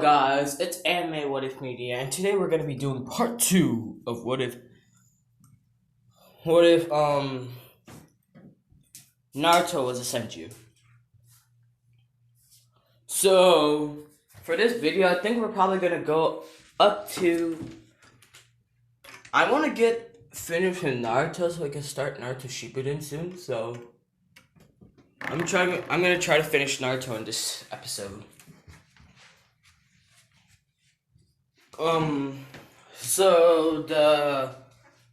Guys, it's Anime What If Media, and today we're gonna be doing part two of what if Naruto was a Senju. So for this video, I think we're probably gonna go up to. I want to get finished with Naruto so I can start Naruto Shippuden soon. So I'm gonna try to finish Naruto in this episode. So the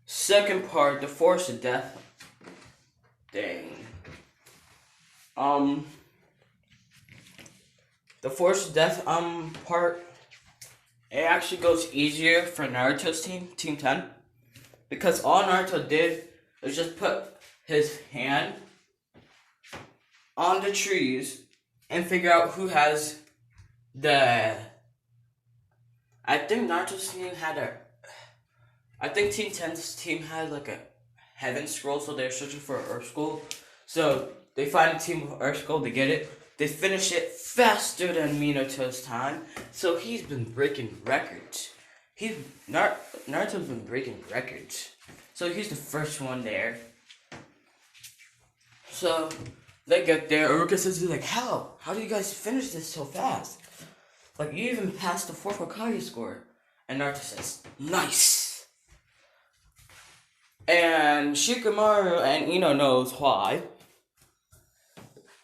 second part, the Force of Death thing. The Force of Death part, it actually goes easier for Naruto's Team 10, because all Naruto did was just put his hand on the trees and figure out who has the. I think Naruto's team had a. I think Team 10's team had like a Heaven Scroll, so they're searching for an Earth Scroll. So they find a team of Earth Scroll, they get it. They finish it faster than Minato's time, so he's been breaking records. Naruto's been breaking records, so he's the first one there. So they get there. Iruka says, "Like, how do you guys finish this so fast? Like, you even passed the 4th Hokage score." And Naruto says, "Nice." And Shikamaru and Ino knows why,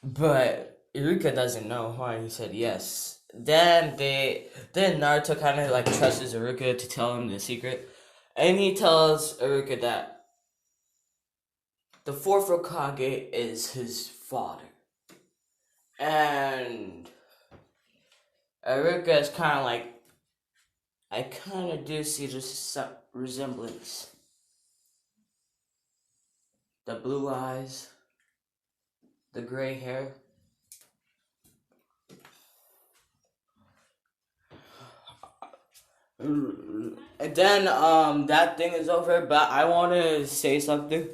but Iruka doesn't know why. He said yes. Then Naruto kind of like trusts Iruka to tell him the secret, and he tells Iruka that the 4th Hokage is his father, and Iruka is kind of like, I kind of do see this resemblance. The blue eyes, the gray hair. And then that thing is over, but I want to say something.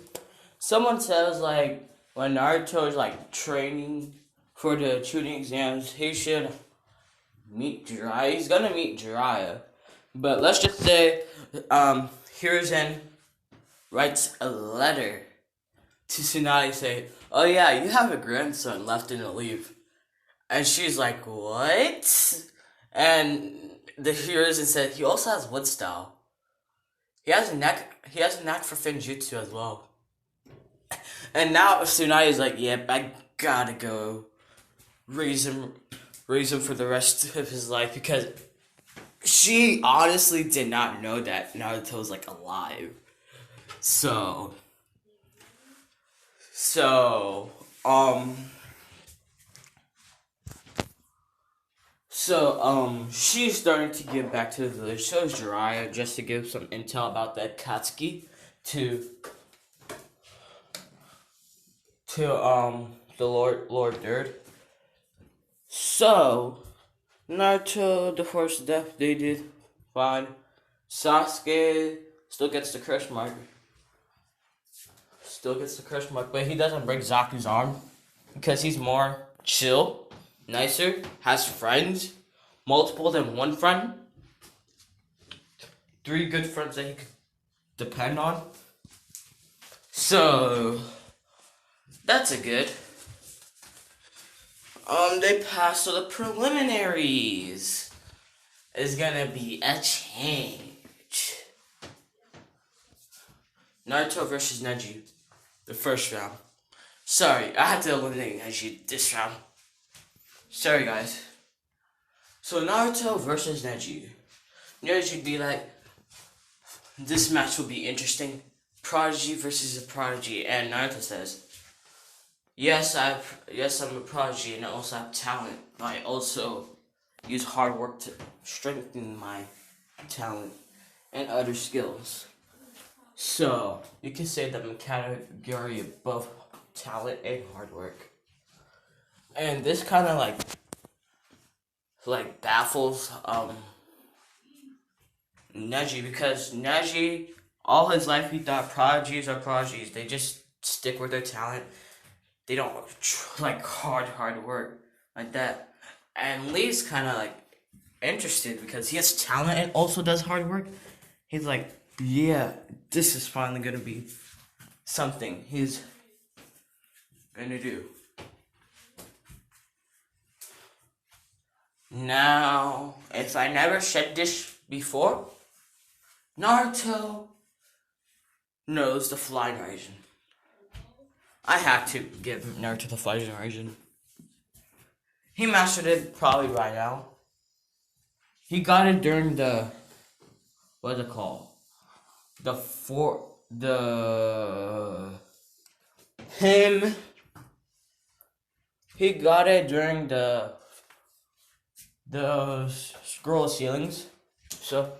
Someone says like when Naruto is like training for the Chunin exams, he should meet Jiraiya. He's gonna meet Jiraiya, but let's just say Hiruzen writes a letter to Tsunade say, "Oh yeah, you have a grandson left in the leaf," and she's like, "What?" And the Hiruzen said he also has wood style. He has a knack. He has a knack for Finjutsu as well. And now Tsunade is like, "Yep, I gotta go raise him for the rest of his life," because she honestly did not know that Naruto was like alive. So she's starting to get back to the village. So is Jiraiya, just to give some intel about the Akatsuki to the Lord Third. So Naruto, the Force of Death, they did fine. Sasuke still gets the curse mark. But he doesn't break Zaku's arm because he's more chill, nicer, has friends, multiple than one friend, 3 good friends that he could depend on. So that's a good. They passed, so the preliminaries is gonna be a change. Naruto versus Neji, the first round. Sorry, I had to eliminate Neji this round. Sorry, guys. So Naruto versus Neji. Neji be like, this match will be interesting. Prodigy versus a prodigy, and Naruto says, Yes, I'm a prodigy, and I also have talent, but I also use hard work to strengthen my talent and other skills. So you can say that I'm a category above talent and hard work. And this kind of like baffles Neji, because Neji, all his life he thought prodigies are prodigies. They just stick with their talent. They don't like hard work like that. And Lee's kind of like interested because he has talent and also does hard work. He's like, yeah, this is finally gonna be something he's gonna do. Now, if I never said this before, Naruto knows the fly version. I have to give Naruto the fly version. He mastered it probably by now. He got it during the what's it called? The him. He got it during the scroll ceilings. So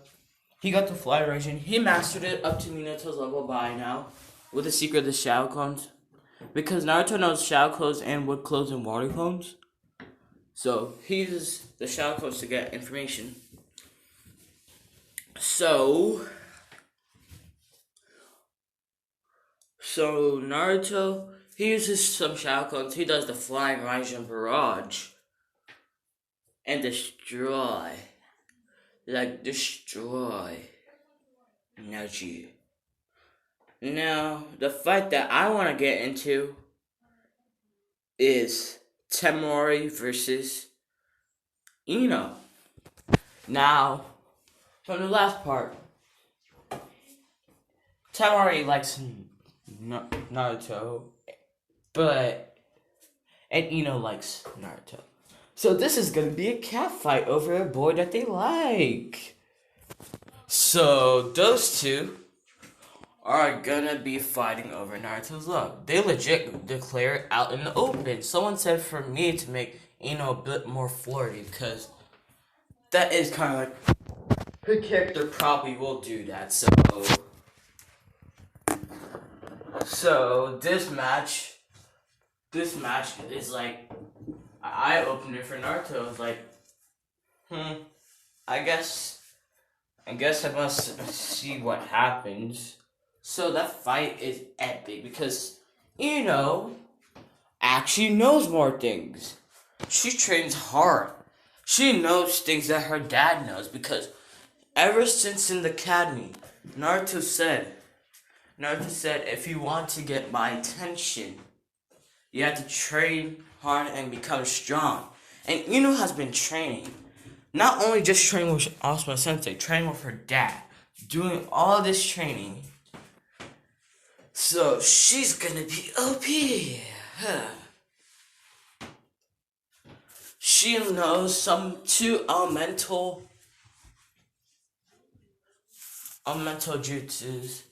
he got the fly version. He mastered it up to Minato's level by now with the secret of the shadow clones. Because Naruto knows shadow clones and wood clones and water clones. So he uses the shadow clones to get information. So Naruto, he uses some shadow clones. He does the flying Raijin barrage and destroy. Like destroy Neji. Now, the fight that I want to get into is Temori versus Ino. Now, from the last part, Temori likes Naruto, and Ino likes Naruto. So this is gonna be a cat fight over a boy that they like. So those two are gonna be fighting over Naruto's love. They legit declare it out in the open. Someone said for me to make Ino a bit more flirty because that is kind of like her character probably will do that. So this match is like an eye opener for Naruto. It's like, I guess I must see what happens. So that fight is epic because Ino actually knows more things. She trains hard. She knows things that her dad knows because ever since in the academy, Naruto said, if you want to get my attention, you have to train hard and become strong. And Ino has been training. Not only just training with Asuma Sensei, training with her dad. Doing all this training. So she's gonna be OP. She knows some two elemental jutsus.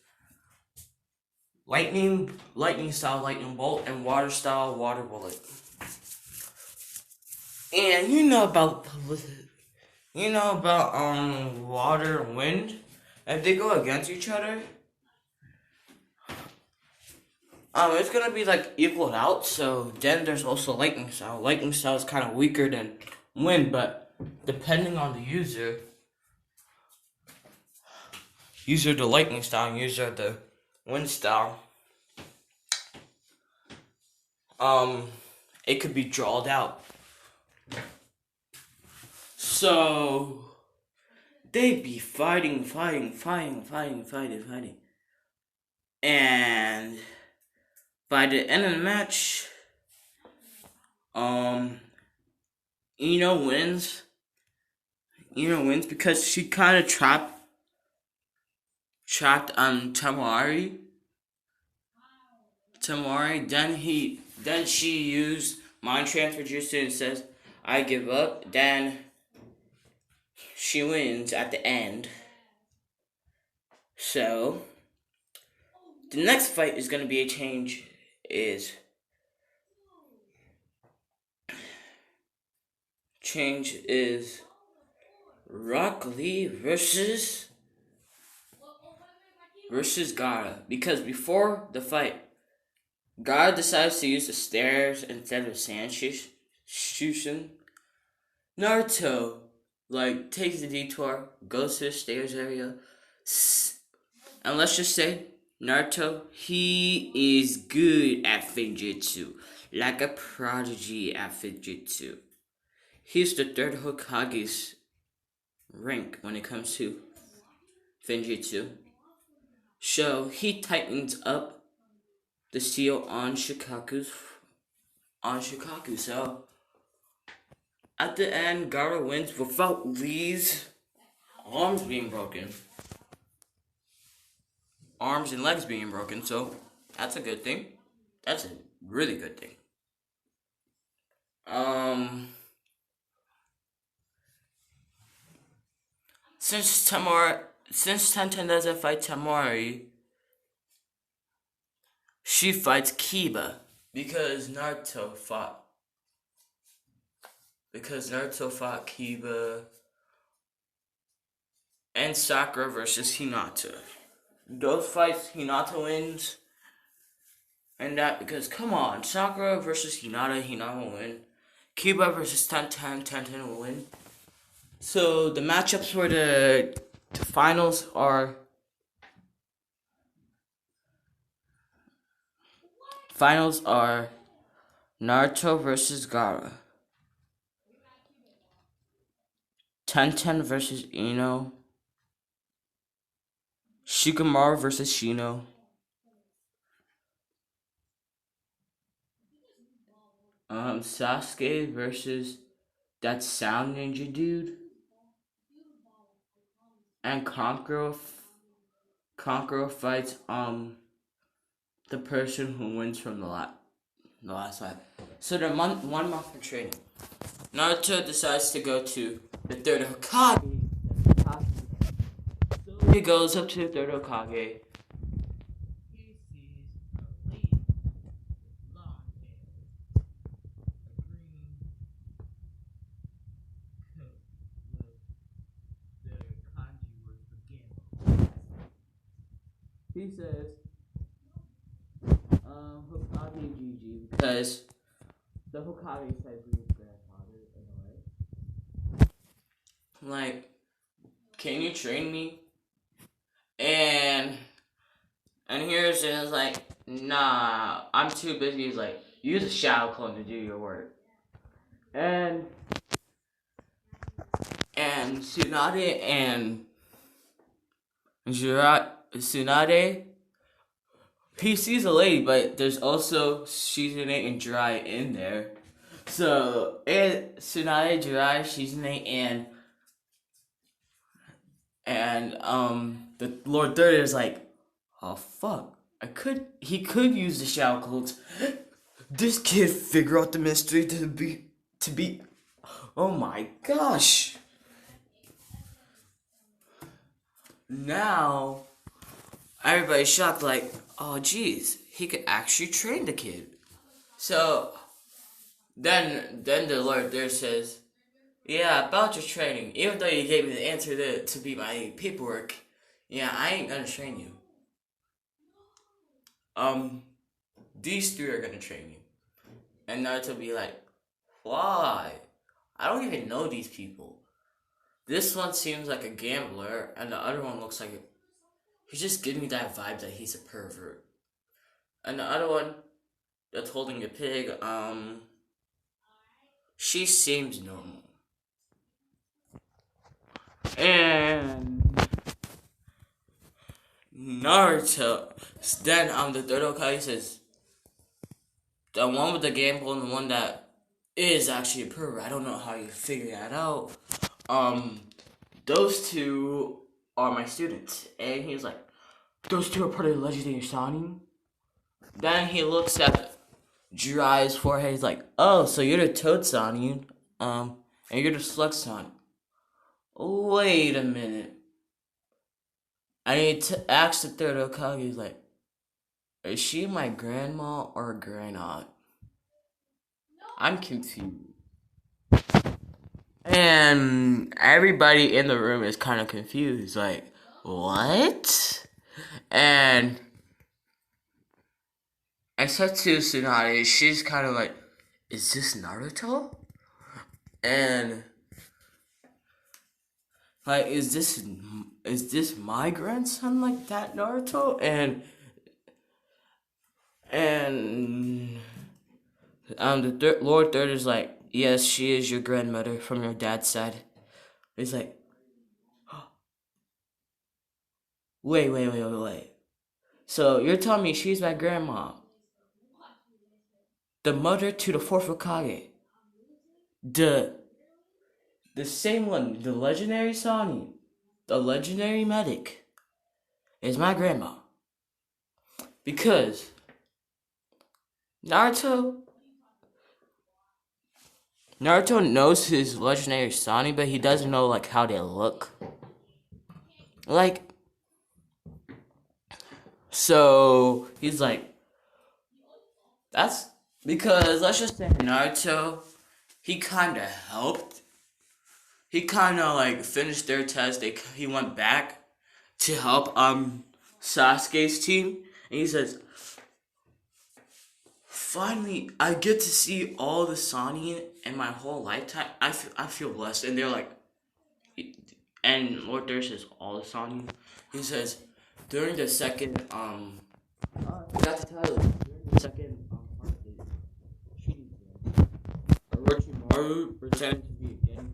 Lightning style lightning bolt and water style water bullet. And you know about water and wind. If they go against each other, it's gonna be like equaled out. So then there's also lightning style. Lightning style is kind of weaker than wind, but depending on the user the lightning style and user the wind style, it could be drawed out. So they be fighting. And by the end of the match, Ino wins. Ino wins because she kind of trapped Temari. Then she used mind transfer jutsu and says, "I give up." Then she wins at the end. So the next fight is gonna be a change. Is Rock Lee versus Gaara. Because before the fight, Gaara decides to use the stairs instead of sand shushin. Naruto takes the detour, goes to the stairs area, and let's just say Naruto, he is good at Finjutsu, like a prodigy at Finjutsu. He's the third Hokage's rank when it comes to Finjitsu. So he tightens up the seal on Shikaku. So at the end, Gaara wins without Lee's arms being broken, arms and legs being broken. So that's a good thing. That's a really good thing. Since Tenten doesn't fight Tamari, she fights Kiba because Naruto fought Kiba and Sakura versus Hinata. Those fights Hinata wins, and that because come on, Sakura versus Hinata will win. Kiba versus Tenten will win. So the matchups for the finals are Naruto versus Gaara, Tenten versus Ino, Shikamaru versus Shino, Sasuke versus that sound ninja dude, and Kankuro fights the person who wins from the last fight. So they're 1 month for training. Naruto decides to go to the third Hokage. So he goes up to the third Hokage. He sees a lady with long hair, a green coat with the kanji word for gamble. He says, Hokage GG, because the Hokage says he's grandfather in a way. Like, can you train me? And here's is like, nah, I'm too busy. He's like, use a shadow clone to do your work. And Tsunade and Tsunade, he sees a lady, but there's also Shizune and Jirai in there. So, and Tsunade, Jirai, Shizune, and the Lord Third is like, oh fuck, he could use the shadow clones. This kid figure out the mystery to be, oh my gosh. Now, everybody's shocked, like, oh geez, he could actually train the kid. So, then the Lord there says, yeah, about your training, even though you gave me the answer to be my paperwork, yeah, I ain't gonna train you. These three are gonna train you. And Naruto be like, why? I don't even know these people. This one seems like a gambler, and the other one looks like he's just giving me that vibe that he's a pervert. And the other one that's holding a pig, she seems normal. And Naruto, then the third Hokage says, the one with the gamble and the one that is actually a pervert. I don't know how you figure that out. Those two are my students. And he's like, those two are part of the legendary Shanin? Then he looks at Jiraiya's forehead. He's like, oh, so you're the Toad Shanin, and you're the Slug Shanin. Wait a minute. I need to ask the third Hokage. He's like, is she my grandma or grandaunt? I'm confused. And everybody in the room is kind of confused. Like, what? And Setsu Tsunade, she's kind of like, is this Naruto? And like, is this my grandson like that Naruto? And the Lord Third is like, yes, she is your grandmother from your dad's side. He's like, Wait. So you're telling me she's my grandma, the mother to the fourth Hokage, the the same one, the legendary Sani, the legendary medic, is my grandma. Because Naruto Naruto knows his legendary Sani, but he doesn't know like how they look. Like so he's like that's because let's just say Naruto he kinda helped. He kinda like finished their test, he went back to help Sasuke's team and he says finally, I get to see all the Sani in my whole lifetime. I feel blessed. And they're like, and Lord There says all the Sani. He says during the second I forgot to tell you during the second part of the shooting game, Orochimaru pretended to be a Genin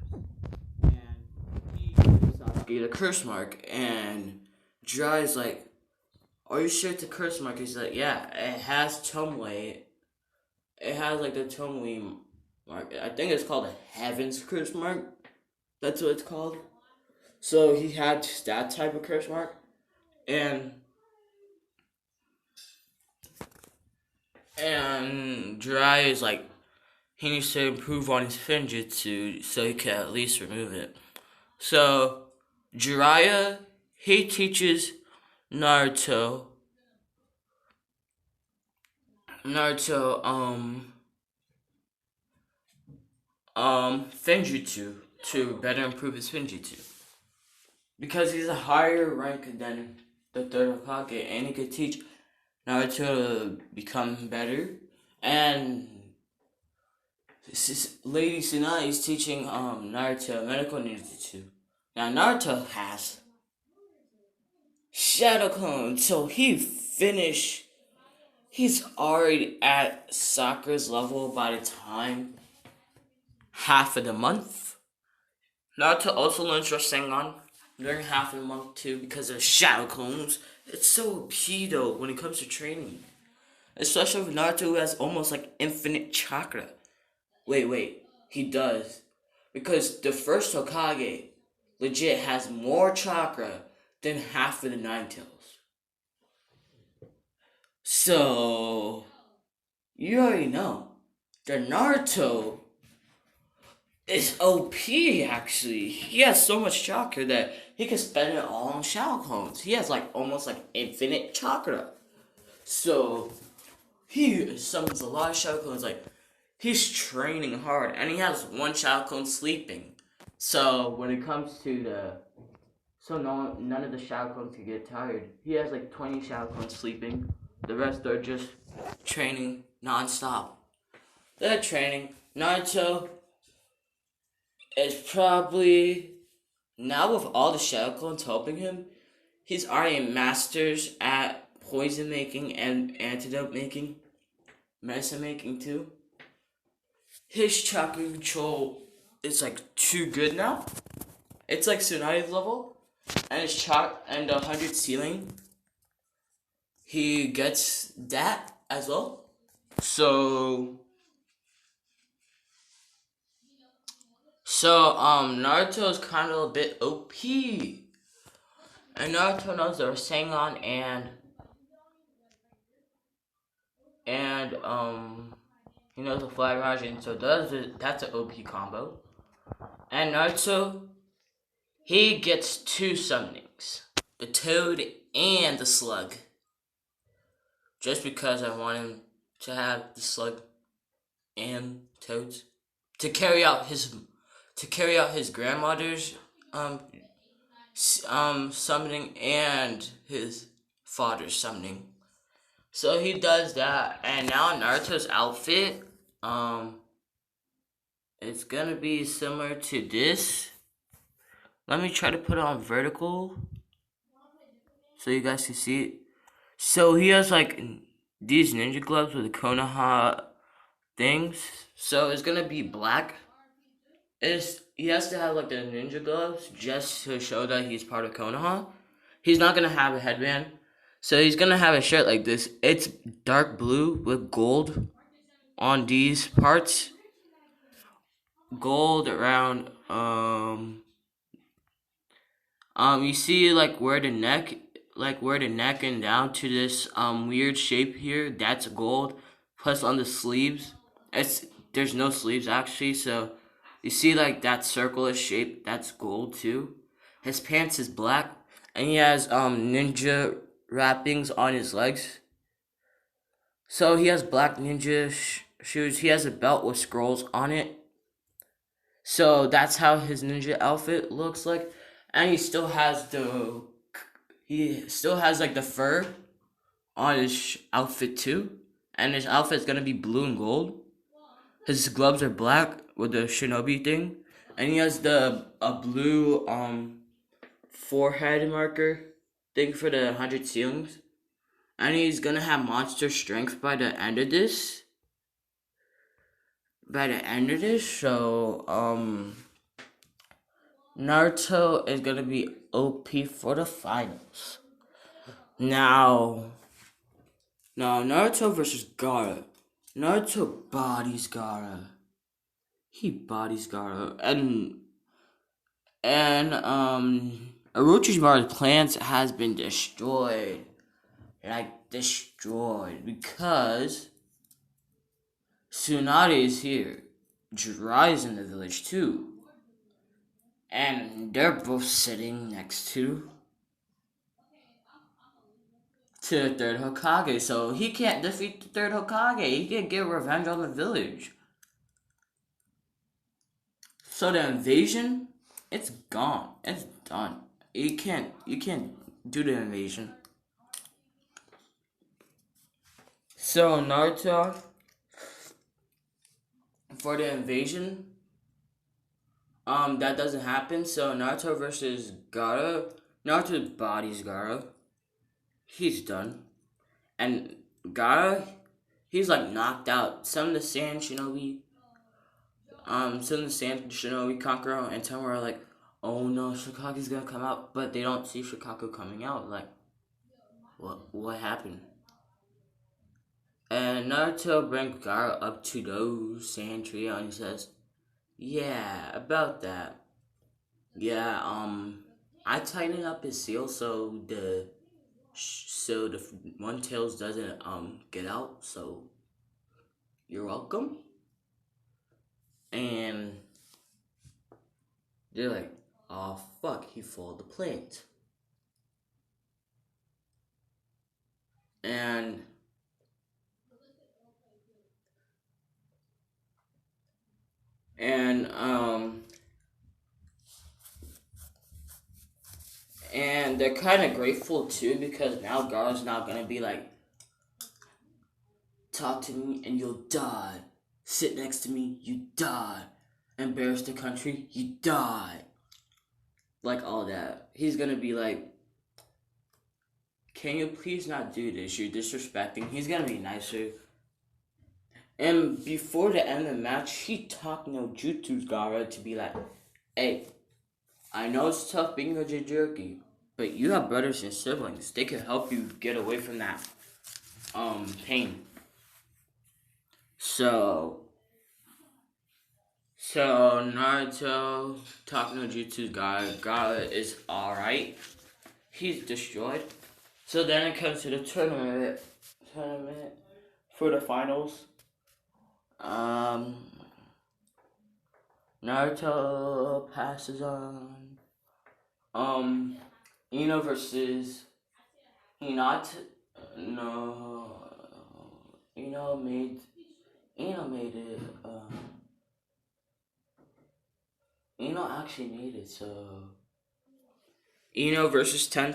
from the grass, and he gave Sasuke the curse mark, and Jiraiya's like, are you sure it's a curse mark? He's like, yeah, it has Tomoe. It has like the Tomoe mark. I think it's called a Heaven's curse mark. That's what it's called. So he had that type of curse mark. And Jiraiya is like, he needs to improve on his Finjutsu so he can at least remove it. So Jiraiya, he teaches Naruto Finjutsu to better improve his Finjutsu. Because he's a higher rank than the third Hokage and he could teach Naruto to become better. And Lady Tsunade is teaching Naruto medical ninjutsu. Now Naruto has Shadow Clone, so he's already at Sakura's level by the time half of the month. Naruto also learns Rasengan during half of the month too because of Shadow Clones. It's so OP though when it comes to training. Especially with Naruto who has almost like infinite chakra. Wait, he does. Because the first Hokage legit has more chakra than half of the Nine Tails. So, you already know. The Naruto is OP actually. He has so much chakra that he can spend it all on Shadow Clones. He has like almost like infinite chakra. So, he summons a lot of Shadow Clones. Like, he's training hard, and he has one Shadow Clone sleeping. So when it comes to none of the Shadow Clones can get tired. He has like 20 Shadow Clones sleeping. The rest are just training non-stop. They're training. Naruto is probably now with all the Shadow Clones helping him. He's already masters at poison making and antidote making, medicine making too. His chakra control is like too good now. It's like Tsunade's level, and his and the 100 ceiling. He gets that as well. So Naruto is kind of a bit OP, and Naruto knows the Rasengan and he knows the Flag Rasen, so that's an OP combo. And Naruto, he gets two summonings, the Toad and the Slug. Just because I want him to have the Slug and Toads to carry out his grandmother's summoning and his father's summoning. So he does that, and now Naruto's outfit it's gonna be similar to this. Let me try to put it on vertical so you guys can see it. So he has like these ninja gloves with the Konoha things. So it's gonna be black. He has to have like the ninja gloves just to show that he's part of Konoha. He's not gonna have a headband. So he's gonna have a shirt like this. It's dark blue with gold on these parts. Gold around you see where the neck and down to this weird shape here, that's gold. Plus on the sleeves, it's there's no sleeves actually, so you see like that circular shape, that's gold too. His pants is black and he has ninja wrappings on his legs. So he has black ninja shoes. He has a belt with scrolls on it. So that's how his ninja outfit looks like, and he still has like the fur on his outfit too, and his outfit's gonna be blue and gold. His gloves are black with the shinobi thing, and he has the a blue forehead marker thing for the 100 ceilings, and he's gonna have monster strength by the end of this. So Naruto is gonna be OP for the finals. Now, Naruto versus Gaara. Naruto bodies Gaara. He bodies Gaara, and Orochimaru's plans has been destroyed, because Tsunade is here. Jiraiya's in the village too, and they're both sitting next to the third Hokage, so he can't defeat the third Hokage. He can get revenge on the village. So the invasion, it's gone. It's done. You can't do the invasion. So Naruto for the invasion, that doesn't happen. So Naruto versus Gaara, Naruto bodies Gaara. He's done. And Gaara, he's like knocked out. Some of the Sand Shinobi Kankuro and Tomo are like, oh no, Shikaku's gonna come out, but they don't see Shikaku coming out. Like, what happened? And Naruto brings Gaara up to those Sand Trio and he says, yeah, about that. Yeah, I tightened up his seal so the one tails doesn't get out. So you're welcome. And they're like, oh fuck, he followed the plans. And and they're kind of grateful too because now Gaara's not gonna be like, talk to me and you'll die. Sit next to me, you die. Embarrass the country, you die. Like all that. He's gonna be like, can you please not do this? You're disrespecting. He's gonna be nicer. And before the end of the match, he talked no jutsu Gaara to be like, hey, I know it's tough being a Jinchuriki, but you have brothers and siblings. They can help you get away from that pain. So Naruto talking no jutsu Gaara is alright. He's destroyed. So then it comes to the tournament for the finals. Naruto passes on. Ino versus Hinata. No, Ino made it. Ino actually made it. So Ino versus Ten.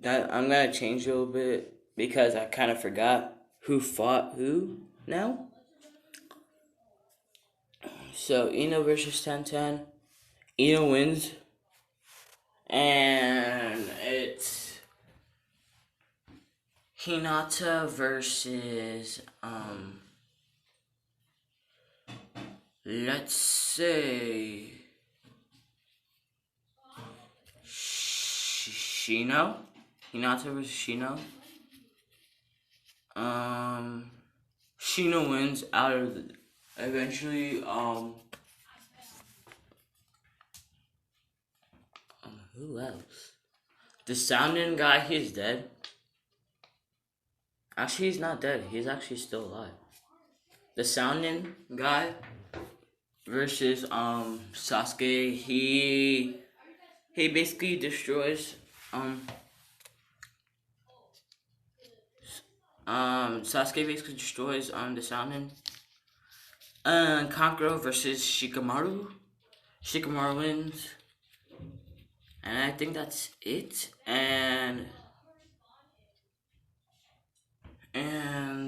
That I'm gonna change a little bit because I kind of forgot who fought who now. So Ino versus Ten. Ino wins, and it's Hinata versus let's say Shino. Hinata versus Shino. Shino wins out of the, eventually. Who else? The Sounding guy, he's dead. Actually, he's not dead. He's actually still alive. The Sounding guy versus Sasuke. He basically destroys Sasuke basically destroys the Sounding. Kankuro versus Shikamaru. Shikamaru wins. And I think that's it. And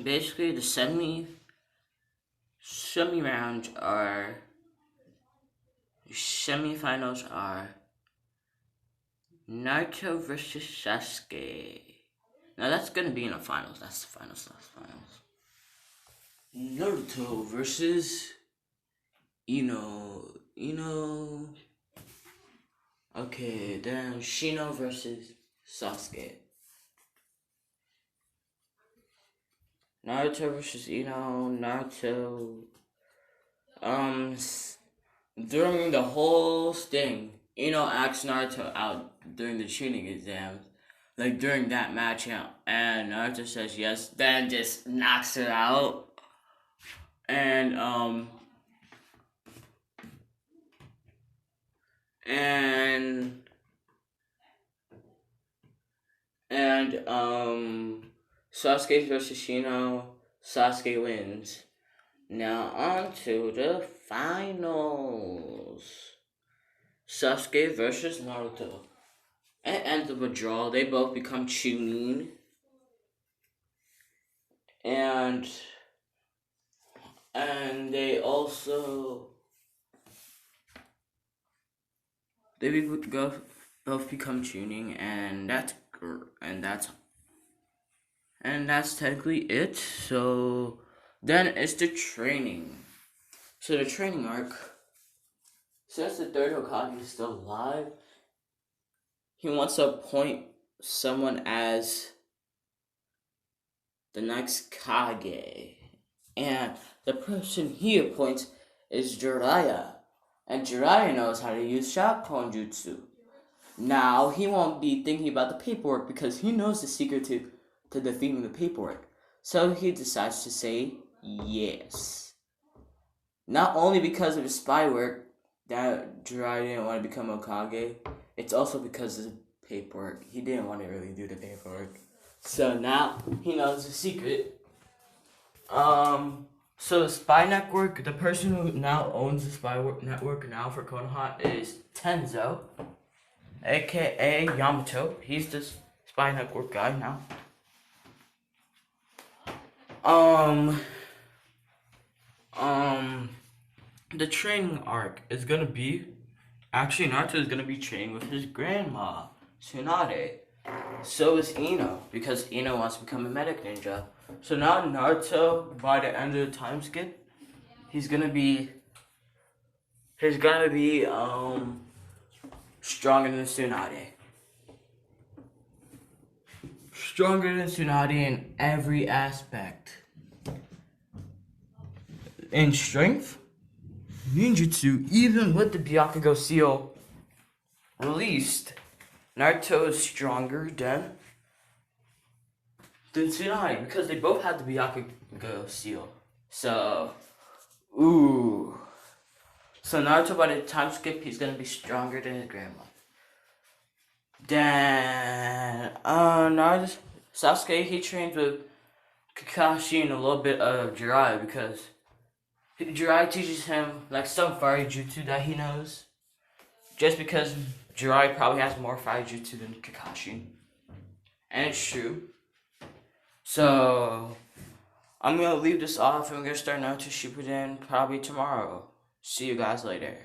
basically the semifinals are Naruto versus Sasuke. Now that's gonna be in the finals. That's the finals. Naruto versus Ino. Okay, then Shino versus Sasuke. Naruto versus Naruto. During the whole thing, asked Naruto out during the tuning exams. Like during that match, and Naruto says yes, then just knocks her out. And Sasuke versus Shino. Sasuke wins. Now on to the finals. Sasuke versus Naruto. It ends up a draw. They both become Chunin. And they also both become tuning, and that's technically it. So then it's the training. So the training arc. Since the third Hokage is still alive, he wants to appoint someone as the next Kage. And the person he appoints is Jiraiya. And Jiraiya knows how to use Shakuin Jutsu. Now, he won't be thinking about the paperwork because he knows the secret to defeating the paperwork. So he decides to say yes. Not only because of his spy work that Jiraiya didn't want to become Hokage, it's also because of the paperwork. He didn't want to really do the paperwork. So now he knows the secret. So the spy network, the person who now owns the spy network now for Konoha is Tenzo, aka Yamato. He's the spy network guy now. The training arc is gonna be, actually Naruto is gonna be training with his grandma, Tsunade. So is Ino, because Ino wants to become a medic ninja. So now Naruto, by the end of the time skip, he's gonna be stronger than Tsunade. Stronger than Tsunade in every aspect. In strength, ninjutsu, even with the Byakugo seal released, Naruto is stronger than Tsunade because they both had the Byakugo seal. So Naruto, by the time skip, he's gonna be stronger than his grandma. Then Naruto, Sasuke, he trains with Kakashi and a little bit of Jiraiya because Jiraiya teaches him like some fire jutsu that he knows. Just because Jiraiya probably has more fire jutsu than Kakashi. And it's true. So I'm gonna leave this off and we're gonna start Naruto Shippuden probably tomorrow. See you guys later.